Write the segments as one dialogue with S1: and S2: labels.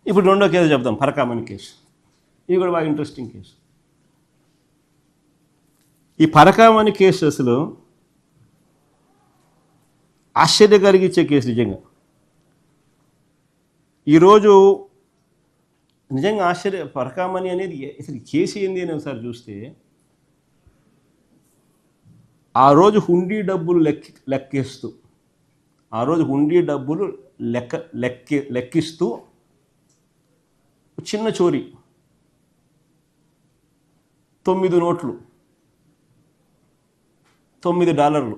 S1: ఇప్పుడు రెండో కేసు చెప్దాం, పరకామణి కేసు. ఇది కూడా బాగా ఇంట్రెస్టింగ్ కేసు. ఈ పరకామణి కేసు అసలు ఆశ్చర్య కలిగించే కేసు నిజంగా. ఈరోజు నిజంగా పరకామణి అనేది అసలు కేసు ఏంది అని ఒకసారి చూస్తే, ఆ రోజు హుండీ డబ్బులు లెక్కిస్తూ లెక్కిస్తూ చిన్న చోరీ, 9 నోట్లు, $9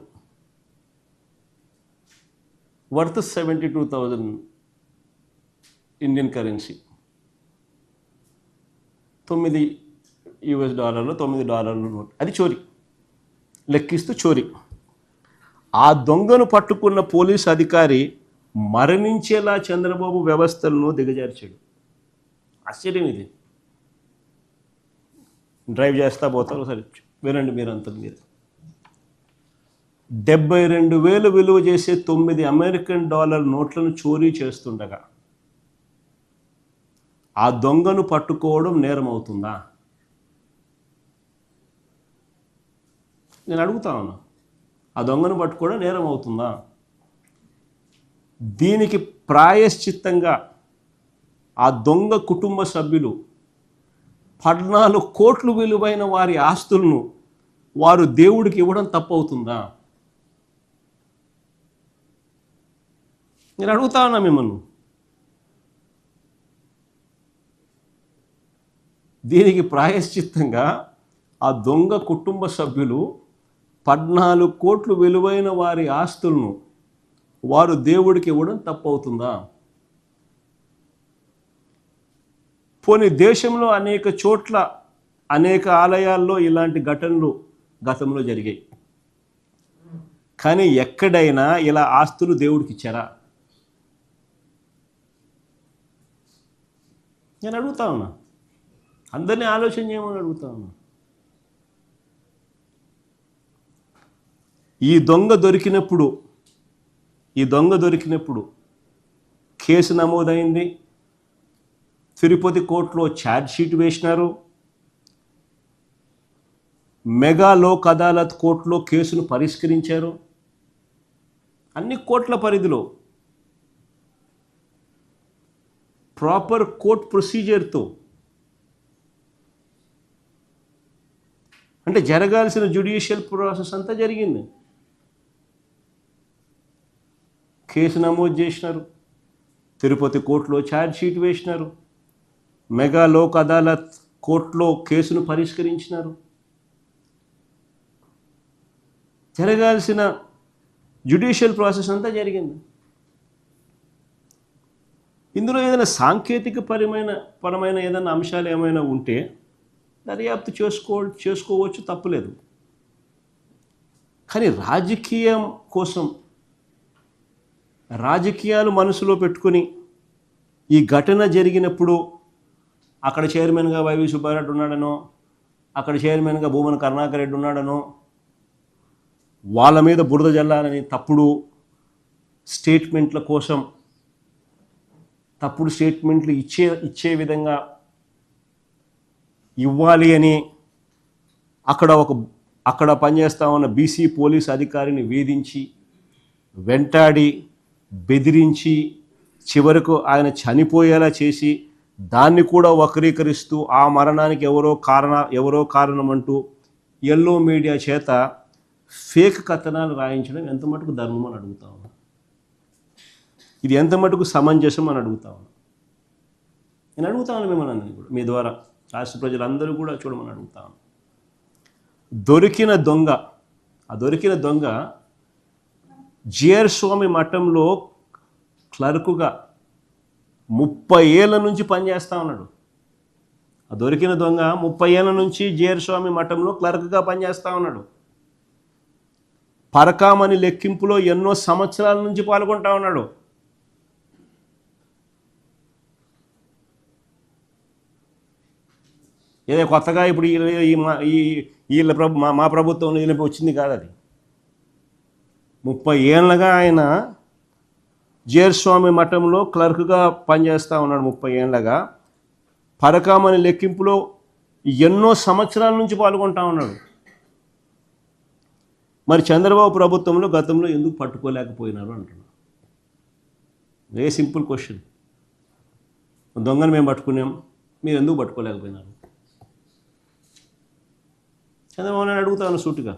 S1: వర్త్ 72,000 ఇండియన్ కరెన్సీ. $9 నోట్, అది చోరీ, లెక్కిస్తూ చోరీ. ఆ దొంగను పట్టుకున్న పోలీసు అధికారి మరణించేలా చంద్రబాబు వ్యవస్థలను దిగజార్చాడు. ఆశ్చర్యం ఇది. డ్రైవ్ చేస్తా పోతారు, సరే వినండి మీరంతా. మీరు $72,000 విలువ చేసే $9 నోట్లను చోరీ చేస్తుండగా ఆ దొంగను పట్టుకోవడం నేరం అవుతుందా? నేను అడుగుతా ఉన్నా, ఆ దొంగను పట్టుకోవడం నేరం అవుతుందా? దీనికి ప్రాయశ్చిత్తంగా ఆ దొంగ కుటుంబ సభ్యులు 14 కోట్లు విలువైన వారి ఆస్తులను వారు దేవుడికి ఇవ్వడం తప్పవుతుందా? నేను అడుగుతా ఉన్నా మిమ్మల్ని. దీనికి ప్రాయశ్చిత్తంగా ఆ దొంగ కుటుంబ సభ్యులు 14 కోట్లు విలువైన వారి ఆస్తులను వారు దేవుడికి ఇవ్వడం తప్పవుతుందా? పోనీ దేశంలో అనేక చోట్ల అనేక ఆలయాల్లో ఇలాంటి ఘటనలు గతంలో జరిగాయి, కానీ ఎక్కడైనా ఇలా ఆస్తులు దేవుడికి ఇచ్చారా? నేను అడుగుతా ఉన్నా, అందరినీ ఆలోచన చేయమని అడుగుతా ఉన్నా. ఈ దొంగ దొరికినప్పుడు కేసు నమోదైంది. తిరుపతి కోర్టులో ఛార్జ్ షీట్ వేసినారు. మెగా లోక్ అదాలత్ కోర్టులో కేసును పరిష్కరించారు. అన్ని కోర్టుల పరిధిలో ప్రాపర్ కోర్ట్ ప్రొసీజర్తో, అంటే జరగాల్సిన జ్యుడిషియల్ ప్రాసెస్ అంతా జరిగింది. కేసు నమోదు చేసినారు, తిరుపతి కోర్టులో ఛార్జ్ షీట్ వేసినారు, మెగా లోక్ అదాలత్ కోర్టులో కేసును పరిష్కరించినారు. జరగాల్సిన జ్యుడిషియల్ ప్రాసెస్ అంతా జరిగింది. ఇందులో ఏదైనా సాంకేతిక పరమైన ఏదైనా అంశాలు ఏమైనా ఉంటే దర్యాప్తు చేసుకోవచ్చు, తప్పులేదు. కానీ రాజకీయాలు మనసులో పెట్టుకొని ఈ ఘటన జరిగినప్పుడు అక్కడ చైర్మన్గా వైవి సుబ్బారెడ్డి ఉన్నాడనో, అక్కడ చైర్మన్గా భూమన కరుణాకర్ రెడ్డి ఉన్నాడనో, వాళ్ళ మీద బురద జల్లాలని తప్పుడు స్టేట్మెంట్లు ఇచ్చే విధంగా ఇవ్వాలి అని అక్కడ పనిచేస్తా ఉన్న బీసీ పోలీస్ అధికారిని వేధించి, వెంటాడి, బెదిరించి, చివరకు ఆయన చనిపోయేలా చేసి, దాన్ని కూడా వక్రీకరిస్తూ ఆ మరణానికి ఎవరో కారణం అంటూ ఎల్లో మీడియా చేత ఫేక్ కథనాలు రాయించడం ఎంత మటుకు ధర్మం అని అడుగుతా ఉన్నా. ఇది ఎంత మటుకు సమంజసం అని అడుగుతా ఉన్నా. నేను అడుగుతా ఉన్నా మిమ్మల్ని అందరినీ కూడా, మీ ద్వారా రాష్ట్ర ప్రజలందరూ కూడా చూడమని అడుగుతా ఉన్నా. దొరికిన దొంగ జిఆర్ స్వామి మఠంలో క్లర్కుగా 30 ఏళ్ళ నుంచి పనిచేస్తూ ఉన్నాడు. ఆ దొరికిన దొంగ 30 ఏళ్ళ నుంచి జిఆర్ స్వామి మఠంలో క్లర్క్గా పనిచేస్తూ ఉన్నాడు. పరకామణి లెక్కింపులో ఎన్నో సంవత్సరాల నుంచి పాల్గొంటా ఉన్నాడు. ఏదో కొత్తగా ఇప్పుడు మా ప్రభుత్వంలో వచ్చింది కాదు. అది 30 ఏళ్ళగా ఆయన జీరస్వామి మఠంలో క్లర్క్గా పనిచేస్తూ ఉన్నాడు 30 ఏళ్ళగా. పరకామణి లెక్కింపులో ఎన్నో సంవత్సరాల నుంచి పాల్గొంటా ఉన్నాడు. మరి చంద్రబాబు ప్రభుత్వంలో గతంలో ఎందుకు పట్టుకోలేకపోయినారు అంటున్నాను. Very simple question. దొంగను మేము పట్టుకున్నాం, మీరు ఎందుకు పట్టుకోలేకపోయినారు? చంద్రబాబు నాయుడు అడుగుతాను సూటిగా.